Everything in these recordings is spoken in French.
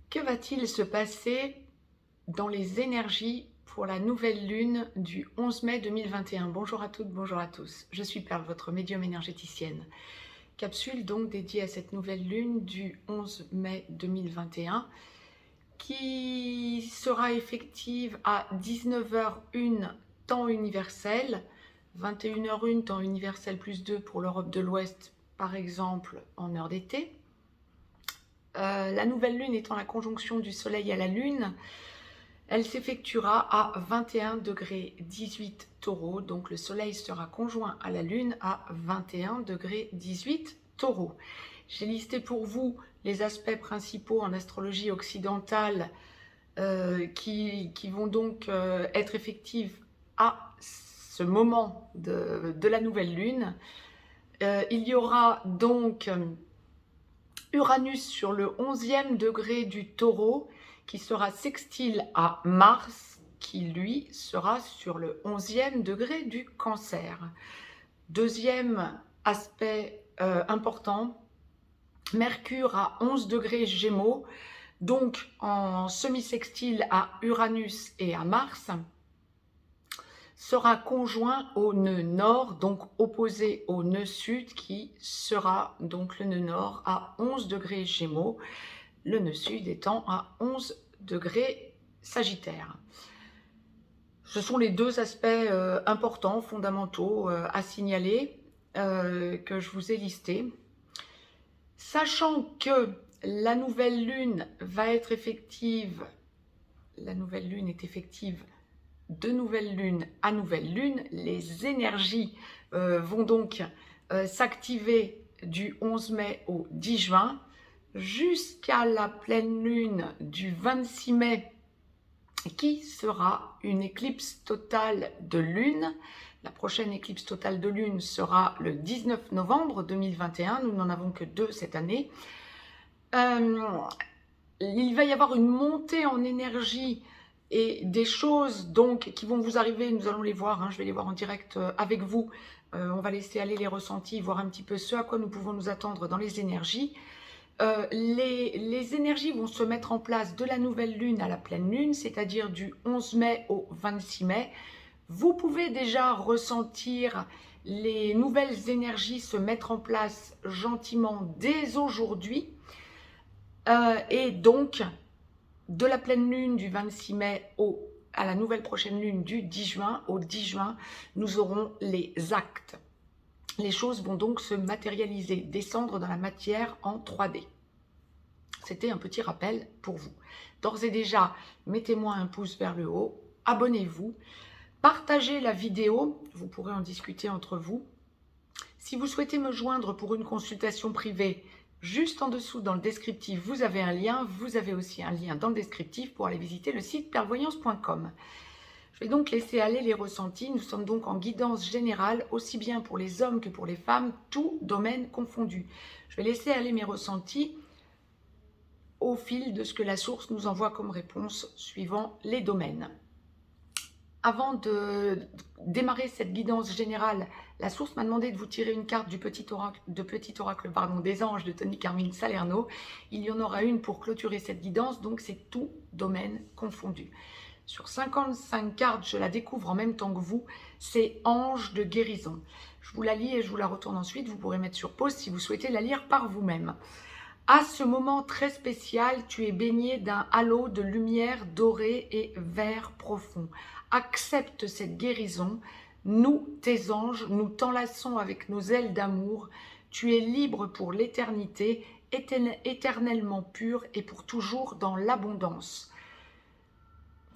Que va-t-il se passer dans les énergies pour la nouvelle lune du 11 mai 2021? Bonjour à toutes, bonjour à tous. Je suis Perle, votre médium énergéticienne. Capsule donc dédiée à cette nouvelle lune du 11 mai 2021 qui sera effective à 19h01 temps universel, 21h01 temps universel plus 2 pour l'Europe de l'Ouest, par exemple en heure d'été. La nouvelle lune étant la conjonction du soleil à la lune, elle s'effectuera à 21 degrés 18 taureau, donc le soleil sera conjoint à la lune à 21 degrés 18 taureau. J'ai listé pour vous les aspects principaux en astrologie occidentale qui vont donc être effectifs à ce moment de la nouvelle lune. Il y aura donc Uranus sur le 11e degré du taureau qui sera sextile à Mars qui lui sera sur le 11e degré du cancer. Deuxième aspect important, Mercure à 11 degrés Gémeaux, donc en semi-sextile à Uranus et à Mars, sera conjoint au nœud nord, donc opposé au nœud sud qui sera donc le nœud nord à 11 degrés Gémeaux, le nœud sud étant à 11 degrés Sagittaire. Ce sont les deux aspects importants, fondamentaux à signaler que je vous ai listés. Sachant que la nouvelle lune va être effective, la nouvelle lune est effective de nouvelle lune à nouvelle lune, les énergies vont donc s'activer du 11 mai au 10 juin jusqu'à la pleine lune du 26 mai qui sera une éclipse totale de lune. La prochaine éclipse totale de lune sera le 19 novembre 2021, nous n'en avons que 2 cette année. Il va y avoir une montée en énergie et des choses donc qui vont vous arriver, nous allons les voir, hein, je vais les voir en direct avec vous. On va laisser aller les ressentis, voir un petit peu ce à quoi nous pouvons nous attendre dans les énergies. Les énergies vont se mettre en place de la nouvelle lune à la pleine lune, c'est-à-dire du 11 mai au 26 mai. Vous pouvez déjà ressentir les nouvelles énergies se mettre en place gentiment dès aujourd'hui. Et donc, de la pleine lune du 26 mai à la nouvelle prochaine lune du 10 juin, au 10 juin, nous aurons les actes. Les choses vont donc se matérialiser, descendre dans la matière en 3D. C'était un petit rappel pour vous. D'ores et déjà, mettez-moi un pouce vers le haut, abonnez-vous, partagez la vidéo, vous pourrez en discuter entre vous. Si vous souhaitez me joindre pour une consultation privée, juste en dessous dans le descriptif, vous avez un lien. Vous avez aussi un lien dans le descriptif pour aller visiter le site perlevoyance.com. Je vais donc laisser aller les ressentis. Nous sommes donc en guidance générale, aussi bien pour les hommes que pour les femmes, tout domaine confondu. Je vais laisser aller mes ressentis au fil de ce que la source nous envoie comme réponse suivant les domaines. Avant de démarrer cette guidance générale, la source m'a demandé de vous tirer une carte du petit oracle, des anges de Tony Carmine Salerno. Il y en aura une pour clôturer cette guidance, donc c'est tout domaine confondu. Sur 55 cartes, je la découvre en même temps que vous, c'est Ange de guérison. Je vous la lis et je vous la retourne ensuite. Vous pourrez mettre sur pause si vous souhaitez la lire par vous-même. À ce moment très spécial, tu es baigné d'un halo de lumière dorée et vert profond. Accepte cette guérison. Nous, tes anges, nous t'enlaçons avec nos ailes d'amour. Tu es libre pour l'éternité, éternellement pur et pour toujours dans l'abondance.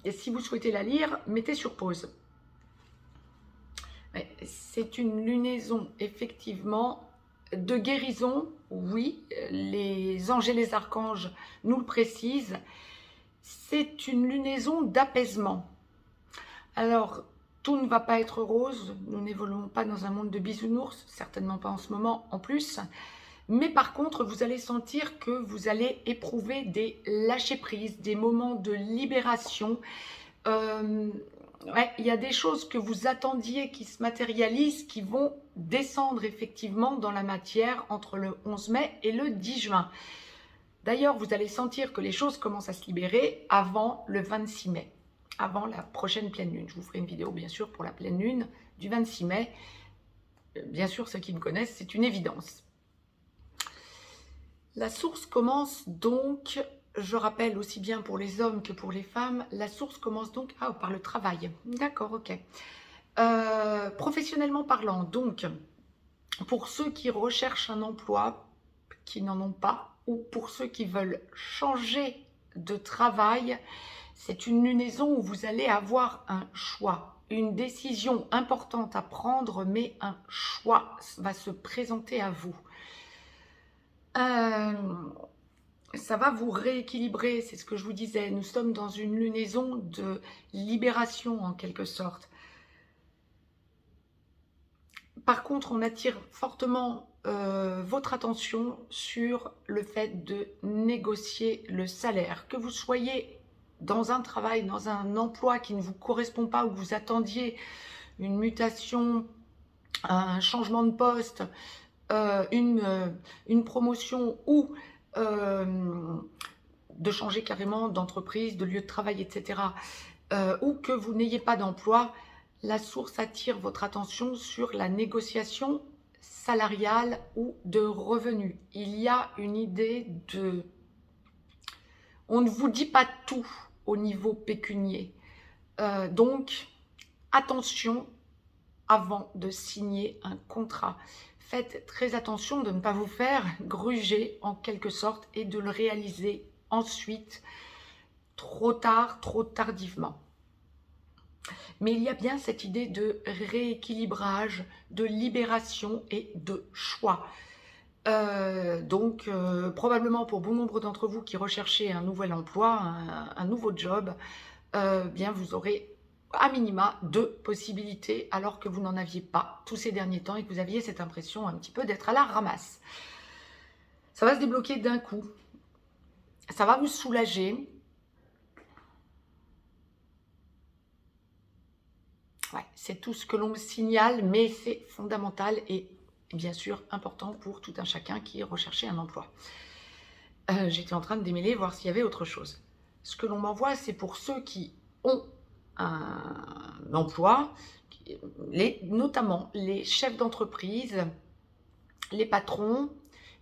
Et si vous souhaitez la lire, mettez sur pause. C'est une lunaison, effectivement, de guérison, oui, les anges et les archanges nous le précisent. C'est une lunaison d'apaisement. Alors, tout ne va pas être rose, nous n'évoluons pas dans un monde de bisounours, certainement pas en ce moment en plus. Mais par contre, vous allez sentir que vous allez éprouver des lâcher-prises, des moments de libération. Il y a des choses que vous attendiez qui se matérialisent, qui vont descendre effectivement dans la matière entre le 11 mai et le 10 juin. D'ailleurs, vous allez sentir que les choses commencent à se libérer avant le 26 mai, avant la prochaine pleine lune. Je vous ferai une vidéo, bien sûr, pour la pleine lune du 26 mai. Bien sûr, ceux qui me connaissent, c'est une évidence. La source commence donc, je rappelle aussi bien pour les hommes que pour les femmes, la source commence donc par le travail. D'accord, ok. Professionnellement parlant, donc, pour ceux qui recherchent un emploi, qui n'en ont pas, ou pour ceux qui veulent changer de travail, c'est une lunaison où vous allez avoir un choix, une décision importante à prendre, mais un choix va se présenter à vous. Ça va vous rééquilibrer, c'est ce que je vous disais. Nous sommes dans une lunaison de libération en quelque sorte. Par contre, on attire fortement votre attention sur le fait de négocier le salaire. Que vous soyez dans un travail, dans un emploi qui ne vous correspond pas, où vous attendiez une mutation, un changement de poste, une promotion ou de changer carrément d'entreprise, de lieu de travail, etc. Ou que vous n'ayez pas d'emploi, la source attire votre attention sur la négociation salariale ou de revenus. Il y a une idée de... On ne vous dit pas tout au niveau pécunier. Donc, attention avant de signer un contrat. Faites très attention de ne pas vous faire gruger en quelque sorte et de le réaliser ensuite trop tard, trop tardivement. Mais il y a bien cette idée de rééquilibrage, de libération et de choix. Donc, probablement pour bon nombre d'entre vous qui recherchez un nouvel emploi, un nouveau job, bien vous aurez à minima 2 possibilités alors que vous n'en aviez pas tous ces derniers temps et que vous aviez cette impression un petit peu d'être à la ramasse. Ça va se débloquer d'un coup. Ça va vous soulager. Ouais, c'est tout ce que l'on me signale, mais c'est fondamental et bien sûr important pour tout un chacun qui recherchait un emploi. J'étais en train de démêler, voir s'il y avait autre chose. Ce que l'on m'envoie, c'est pour ceux qui ont un emploi, notamment les chefs d'entreprise, les patrons,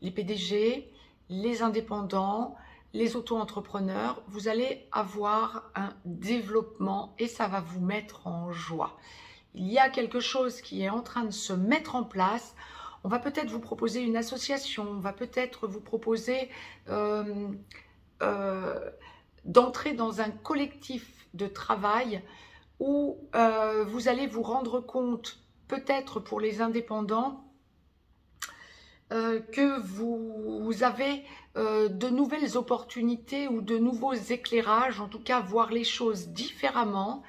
les PDG, les indépendants, les auto-entrepreneurs. Vous allez avoir un développement et ça va vous mettre en joie. Il y a quelque chose qui est en train de se mettre en place. On va peut-être vous proposer une association, on va peut-être vous proposer d'entrer dans un collectif de travail où vous allez vous rendre compte, peut-être pour les indépendants, que vous avez de nouvelles opportunités ou de nouveaux éclairages, en tout cas voir les choses différemment,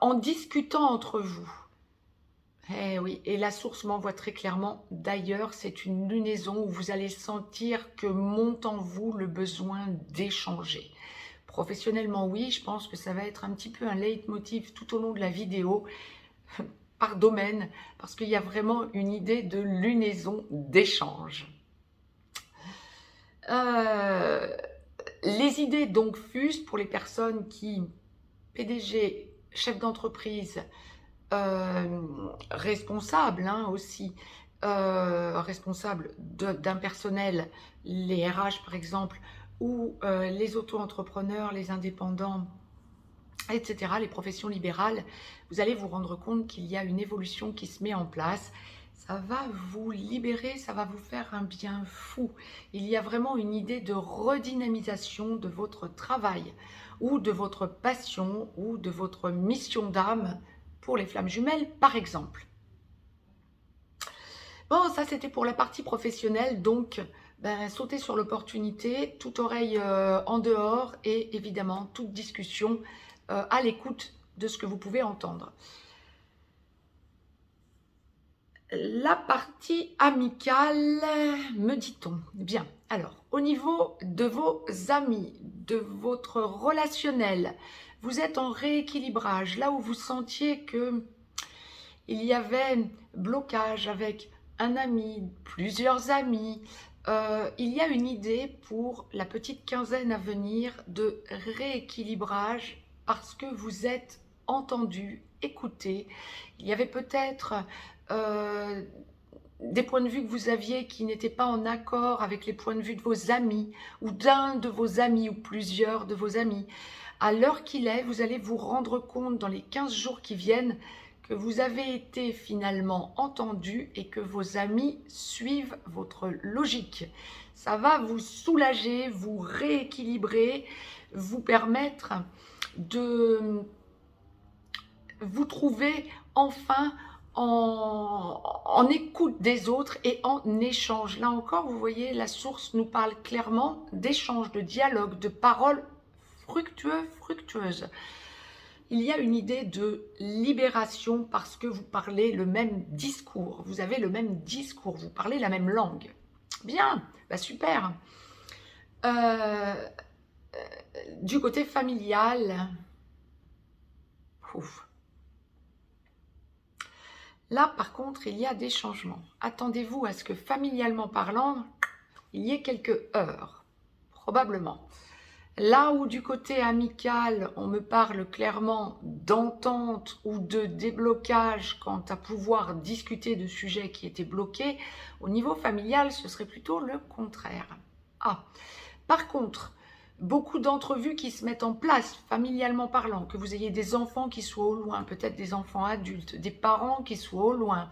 en discutant entre vous. Eh oui, et la source m'envoie très clairement, d'ailleurs, c'est une lunaison où vous allez sentir que monte en vous le besoin d'échanger. Professionnellement, oui, je pense que ça va être un petit peu un leitmotiv tout au long de la vidéo, par domaine, parce qu'il y a vraiment une idée de lunaison d'échange. Les idées donc fusent pour les personnes qui, PDG, chef d'entreprise, responsable aussi, responsable d'un personnel, les RH par exemple, ou les auto-entrepreneurs, les indépendants, etc., les professions libérales, vous allez vous rendre compte qu'il y a une évolution qui se met en place. Ça va vous libérer, ça va vous faire un bien fou. Il y a vraiment une idée de redynamisation de votre travail, ou de votre passion, ou de votre mission d'âme, pour les flammes jumelles, par exemple. Bon, ça, c'était pour la partie professionnelle. Donc, sautez sur l'opportunité, toute oreille en dehors et évidemment, toute discussion à l'écoute de ce que vous pouvez entendre. La partie amicale, me dit-on. Bien, alors, au niveau de vos amis, de votre relationnel, vous êtes en rééquilibrage, là où vous sentiez que il y avait blocage avec un ami, plusieurs amis, Il y a une idée pour la petite quinzaine à venir de rééquilibrage parce que vous êtes entendu, écouté. Il y avait peut-être euh, des points de vue que vous aviez qui n'étaient pas en accord avec les points de vue de vos amis ou d'un de vos amis ou plusieurs de vos amis. À l'heure qu'il est, vous allez vous rendre compte dans les 15 jours qui viennent que vous avez été finalement entendu et que vos amis suivent votre logique. Ça va vous soulager, vous rééquilibrer, vous permettre de vous trouver enfin en écoute des autres et en échange. Là encore, vous voyez, la source nous parle clairement d'échange, de dialogue, de paroles fructueuses. Il y a une idée de libération parce que vous parlez le même discours, vous avez le même discours, vous parlez la même langue. Bien, bah super. Du côté familial, ouf. Là, par contre, il y a des changements. Attendez-vous à ce que, familialement parlant, il y ait quelques heurts, probablement. Là où du côté amical, on me parle clairement d'entente ou de déblocage quant à pouvoir discuter de sujets qui étaient bloqués, au niveau familial, ce serait plutôt le contraire. Ah, par contre, beaucoup d'entrevues qui se mettent en place, familialement parlant, que vous ayez des enfants qui soient au loin, peut-être des enfants adultes, des parents qui soient au loin,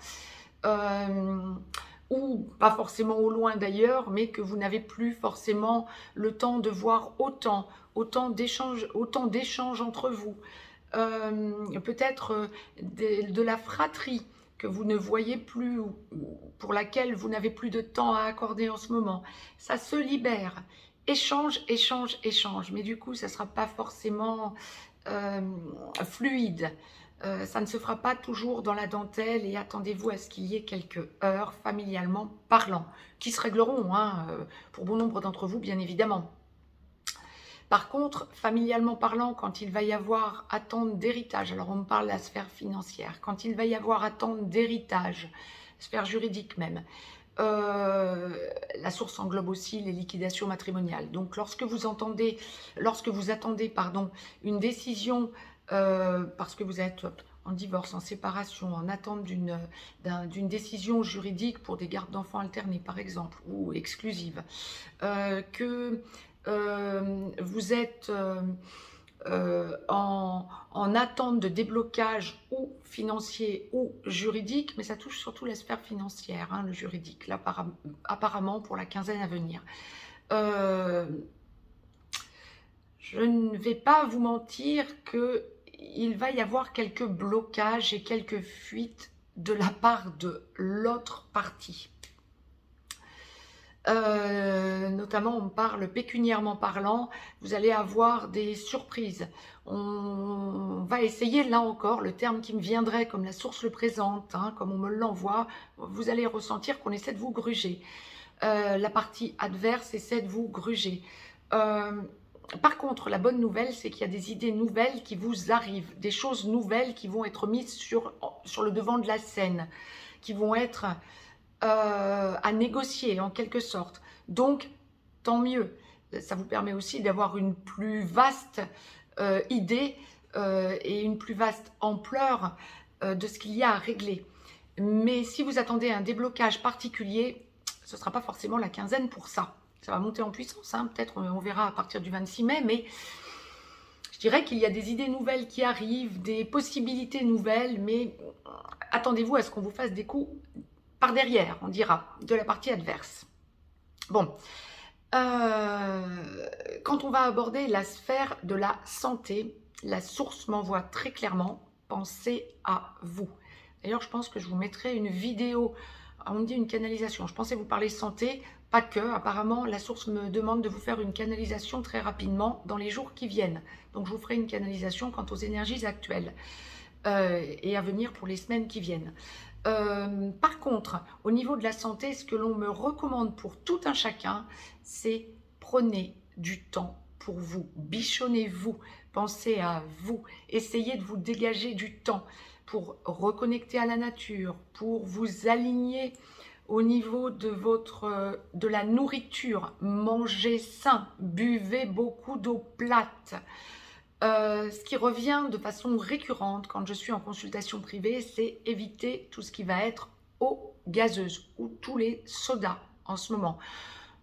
ou pas forcément au loin d'ailleurs, mais que vous n'avez plus forcément le temps de voir autant d'échanges entre vous. Peut-être de la fratrie que vous ne voyez plus, ou pour laquelle vous n'avez plus de temps à accorder en ce moment. Ça se libère. Échange, échange, échange. Mais du coup, ça ne sera pas forcément fluide. Ça ne se fera pas toujours dans la dentelle et attendez-vous à ce qu'il y ait quelques heures familialement parlant, qui se régleront pour bon nombre d'entre vous, bien évidemment. Par contre, familialement parlant, quand il va y avoir attente d'héritage, alors on me parle de la sphère financière, quand il va y avoir attente d'héritage, sphère juridique même, la source englobe aussi les liquidations matrimoniales. Donc lorsque vous attendez une décision parce que vous êtes en divorce, en séparation, en attente d'une décision juridique pour des gardes d'enfants alternés par exemple, ou exclusives, que vous êtes en attente de déblocage ou financier ou juridique, mais ça touche surtout la sphère financière, le juridique, là, apparemment pour la quinzaine à venir. Je ne vais pas vous mentir qu'il va y avoir quelques blocages et quelques fuites de la part de l'autre partie. Notamment on parle pécuniairement parlant, vous allez avoir des surprises. On va essayer, là encore, le terme qui me viendrait comme la source le présente, comme on me l'envoie, vous allez ressentir qu'on essaie de vous gruger. La partie adverse essaie de vous gruger. Par contre, la bonne nouvelle, c'est qu'il y a des idées nouvelles qui vous arrivent, des choses nouvelles qui vont être mises sur le devant de la scène, qui vont être à négocier en quelque sorte. Donc, tant mieux. Ça vous permet aussi d'avoir une plus vaste idée et une plus vaste ampleur de ce qu'il y a à régler. Mais si vous attendez un déblocage particulier, ce ne sera pas forcément la quinzaine pour ça. Ça va monter en puissance, peut-être on verra à partir du 26 mai, mais je dirais qu'il y a des idées nouvelles qui arrivent, des possibilités nouvelles, mais attendez-vous à ce qu'on vous fasse des coups par derrière, on dira, de la partie adverse. Bon, quand on va aborder la sphère de la santé, la source m'envoie très clairement, pensez à vous. D'ailleurs, je pense que je vous mettrai une vidéo, on me dit une canalisation, je pensais vous parler santé, pas que, apparemment la source me demande de vous faire une canalisation très rapidement dans les jours qui viennent. Donc je vous ferai une canalisation quant aux énergies actuelles et à venir pour les semaines qui viennent. Par contre, au niveau de la santé, ce que l'on me recommande pour tout un chacun, c'est prenez du temps pour vous, bichonnez-vous, pensez à vous, essayez de vous dégager du temps pour reconnecter à la nature, pour vous aligner Au niveau de la nourriture, mangez sain, buvez beaucoup d'eau plate. Ce qui revient de façon récurrente quand je suis en consultation privée, c'est éviter tout ce qui va être eau gazeuse ou tous les sodas en ce moment.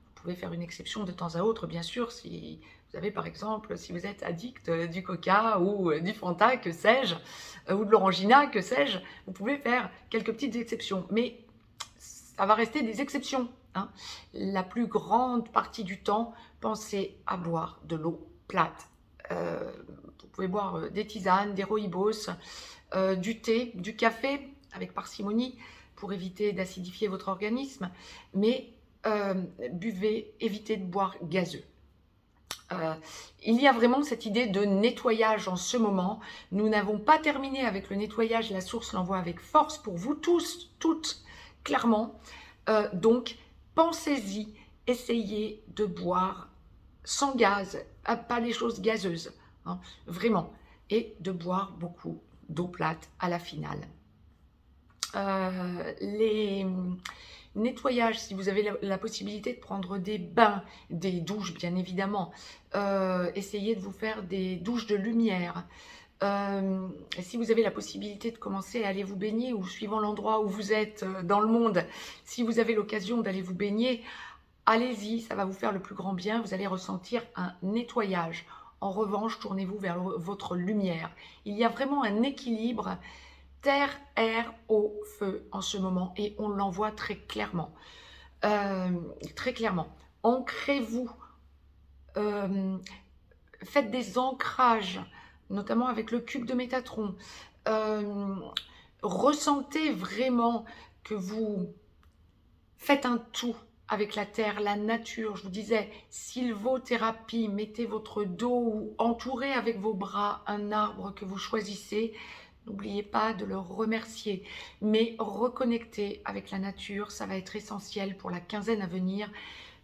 Vous pouvez faire une exception de temps à autre, bien sûr, si vous avez par exemple, si vous êtes addict du coca ou du Fanta, que sais-je, ou de l'orangina, que sais-je, vous pouvez faire quelques petites exceptions. Mais ça va rester des exceptions, hein. La plus grande partie du temps, pensez à boire de l'eau plate. Vous pouvez boire des tisanes, des rooibos, du thé, du café avec parcimonie pour éviter d'acidifier votre organisme, mais évitez de boire gazeux. Il y a vraiment cette idée de nettoyage en ce moment. Nous n'avons pas terminé avec le nettoyage, la source l'envoie avec force pour vous tous, toutes, clairement. Donc, pensez-y, essayez de boire sans gaz, pas les choses gazeuses, hein, vraiment, et de boire beaucoup d'eau plate à la finale. Les nettoyages, si vous avez la possibilité de prendre des bains, des douches bien évidemment, essayez de vous faire des douches de lumière. Si vous avez la possibilité de commencer à aller vous baigner ou suivant l'endroit où vous êtes dans le monde, si vous avez l'occasion d'aller vous baigner, allez-y, ça va vous faire le plus grand bien, vous allez ressentir un nettoyage. En revanche, tournez-vous vers votre lumière. Il y a vraiment un équilibre terre, air, eau, feu en ce moment et on l'envoie très clairement. Très clairement. Ancrez-vous, faites des ancrages, notamment avec le cube de Métatron. Ressentez vraiment que vous faites un tout avec la terre, la nature. Je vous disais, sylvothérapie, mettez votre dos ou entourez avec vos bras un arbre que vous choisissez. N'oubliez pas de le remercier, mais reconnecter avec la nature, ça va être essentiel pour la quinzaine à venir.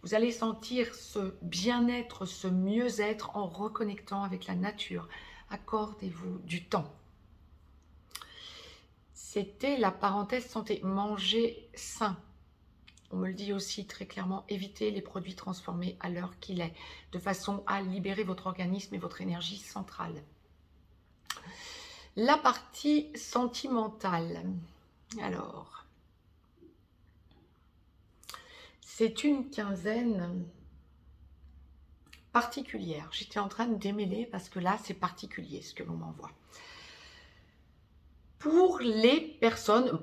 Vous allez sentir ce bien-être, ce mieux-être en reconnectant avec la nature. Accordez-vous du temps. C'était la parenthèse santé. Manger sain. On me le dit aussi très clairement, évitez les produits transformés à l'heure qu'il est, de façon à libérer votre organisme et votre énergie centrale. La partie sentimentale. Alors, c'est une quinzaine particulière. J'étais en train de démêler parce que là, c'est particulier ce que l'on m'envoie. Pour les personnes,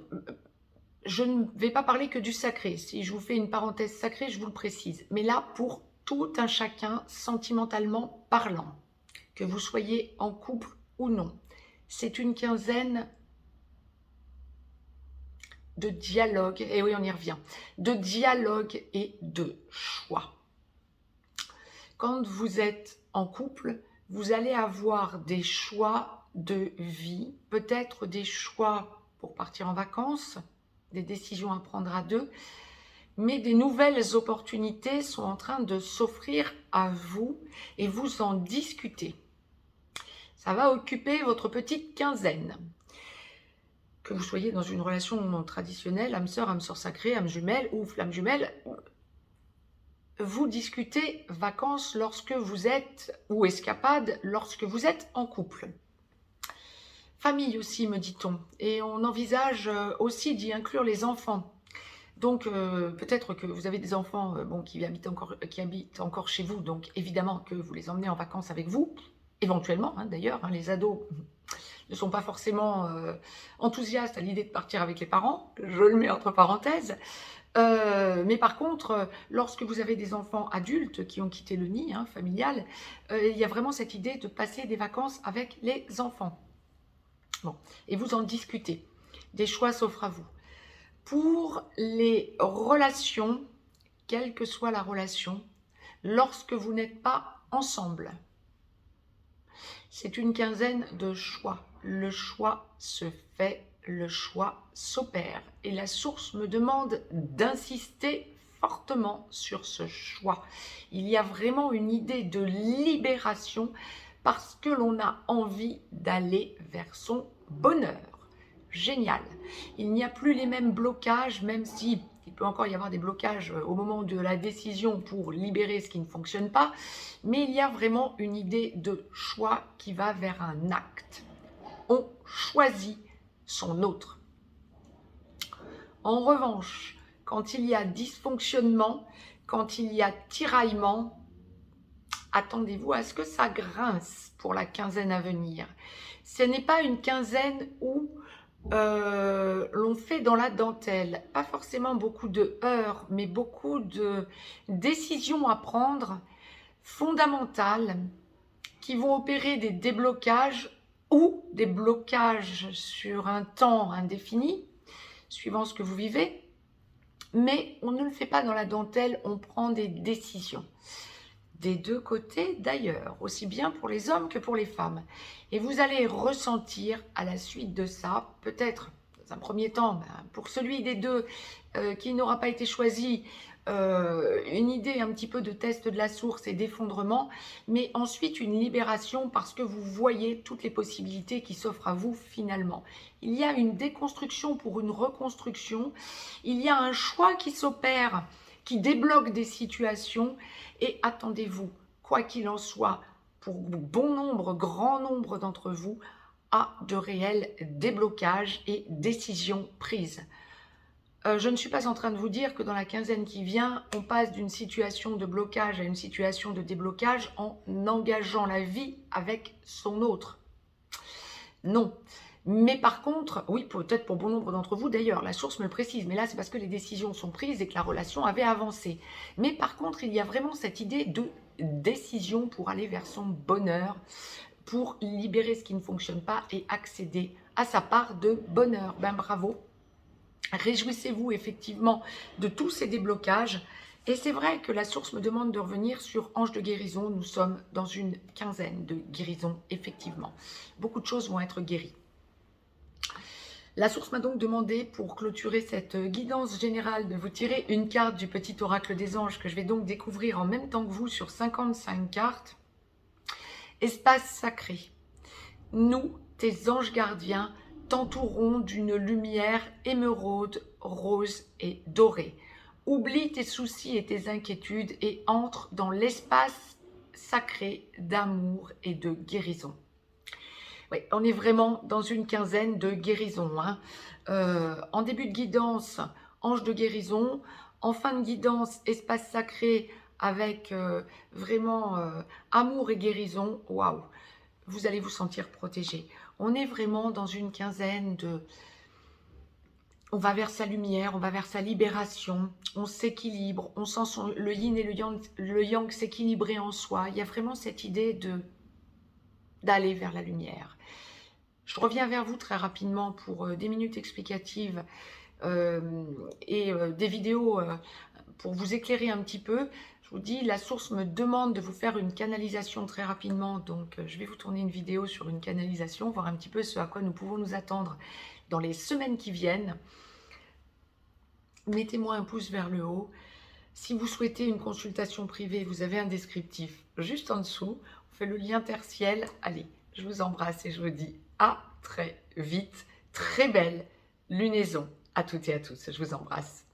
je ne vais pas parler que du sacré. Si je vous fais une parenthèse sacrée, je vous le précise. Mais là, pour tout un chacun, sentimentalement parlant, que vous soyez en couple ou non, c'est une quinzaine de dialogue, et oui, on y revient, de dialogue et de choix. Quand vous êtes en couple, vous allez avoir des choix de vie, peut-être des choix pour partir en vacances, des décisions à prendre à deux, mais des nouvelles opportunités sont en train de s'offrir à vous et vous en discutez. Ça va occuper votre petite quinzaine. Que vous soyez dans une relation traditionnelle, âme sœur sacrée, âme jumelle ou flamme jumelle, vous discutez vacances lorsque vous êtes, ou escapade lorsque vous êtes en couple. Famille aussi, me dit-on, et on envisage aussi d'y inclure les enfants. Donc peut-être que vous avez des enfants qui habitent encore chez vous, donc évidemment que vous les emmenez en vacances avec vous, éventuellement d'ailleurs, les ados ne sont pas forcément enthousiastes à l'idée de partir avec les parents, je le mets entre parenthèses, mais par contre, lorsque vous avez des enfants adultes qui ont quitté le nid familial, il y a vraiment cette idée de passer des vacances avec les enfants. Bon, et vous en discutez, des choix s'offrent à vous. Pour les relations, quelle que soit la relation, lorsque vous n'êtes pas ensemble, c'est une quinzaine de choix. Le choix se fait, le choix s'opère. Et la source me demande d'insister fortement sur ce choix. Il y a vraiment une idée de libération parce que l'on a envie d'aller vers son bonheur. Génial. Il n'y a plus les mêmes blocages, même si Il peut encore y avoir des blocages au moment de la décision pour libérer ce qui ne fonctionne pas, mais il y a vraiment une idée de choix qui va vers un acte. On choisit son autre. En revanche, quand il y a dysfonctionnement, quand il y a tiraillement, attendez-vous à ce que ça grince pour la quinzaine à venir. Ce n'est pas une quinzaine où l'on fait dans la dentelle. Pas forcément beaucoup de heurts, mais beaucoup de décisions à prendre fondamentales qui vont opérer des déblocages ou des blocages sur un temps indéfini, suivant ce que vous vivez. Mais on ne le fait pas dans la dentelle, on prend des décisions. Des deux côtés d'ailleurs, aussi bien pour les hommes que pour les femmes. Et vous allez ressentir à la suite de ça, peut-être dans un premier temps, pour celui des deux qui n'aura pas été choisi, une idée un petit peu de test de la source et d'effondrement, mais ensuite une libération parce que vous voyez toutes les possibilités qui s'offrent à vous finalement. Il y a une déconstruction pour une reconstruction, il y a un choix qui s'opère, qui débloque des situations et attendez-vous, quoi qu'il en soit, pour bon nombre, grand nombre d'entre vous, à de réels déblocages et décisions prises. Je ne suis pas en train de vous dire que dans la quinzaine qui vient, on passe d'une situation de blocage à une situation de déblocage en engageant la vie avec son autre. Non. Mais par contre, oui, peut-être pour bon nombre d'entre vous, d'ailleurs, la source me le précise, mais là, c'est parce que les décisions sont prises et que la relation avait avancé. Mais par contre, il y a vraiment cette idée de décision pour aller vers son bonheur, pour libérer ce qui ne fonctionne pas et accéder à sa part de bonheur. Ben bravo. Réjouissez-vous effectivement de tous ces déblocages. Et c'est vrai que la source me demande de revenir sur Ange de guérison. Nous sommes dans une quinzaine de guérisons, effectivement. Beaucoup de choses vont être guéries. La source m'a donc demandé, pour clôturer cette guidance générale, de vous tirer une carte du petit oracle des anges que je vais donc découvrir en même temps que vous sur 55 cartes. Espace sacré. Nous, tes anges gardiens, t'entoureront d'une lumière émeraude, rose et dorée. Oublie tes soucis et tes inquiétudes et entre dans l'espace sacré d'amour et de guérison. Oui, on est vraiment dans une quinzaine de guérisons. Hein. En début de guidance, ange de guérison. En fin de guidance, espace sacré avec vraiment amour et guérison. Waouh, vous allez vous sentir protégé. On est vraiment dans une quinzaine de... On va vers sa lumière, on va vers sa libération, on s'équilibre, on sent le yin et le yang s'équilibrer en soi. Il y a vraiment cette idée d'aller vers la lumière. Je reviens vers vous très rapidement pour des minutes explicatives et des vidéos pour vous éclairer un petit peu. Je vous dis, la source me demande de vous faire une canalisation très rapidement, donc je vais vous tourner une vidéo sur une canalisation, voir un petit peu ce à quoi nous pouvons nous attendre dans les semaines qui viennent. Mettez-moi un pouce vers le haut. Si vous souhaitez une consultation privée, vous avez un descriptif juste en dessous. On fait le lien terre-ciel. Allez, je vous embrasse et je vous dis à très vite. Très belle lunaison à toutes et à tous. Je vous embrasse.